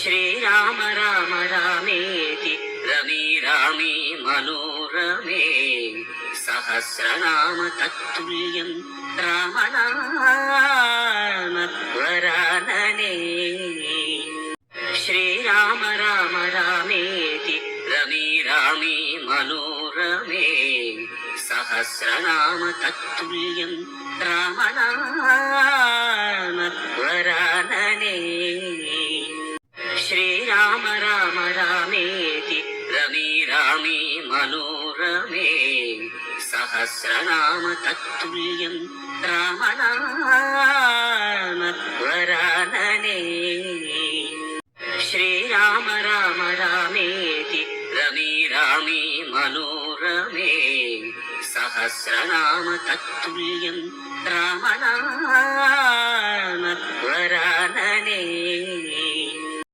श्रीराम राम रामेति रमे रामे मनोरमे सहस्रनाम तत्तुल्यं रामनामवरानने। श्रीराम राम रामेति रमे रामे मनोरमे सहस्रनाम तत्तुल्यं रामनामवरानने। श्रीराम राम रामेति रमे रामे मनोरमे सहस्रनाम तत्तुल्यं रामनामवरानने। श्रीराम राम रामेति रमे रामे मनोरमे सहस्रनाम तत्तुल्यं रामनामवरानने।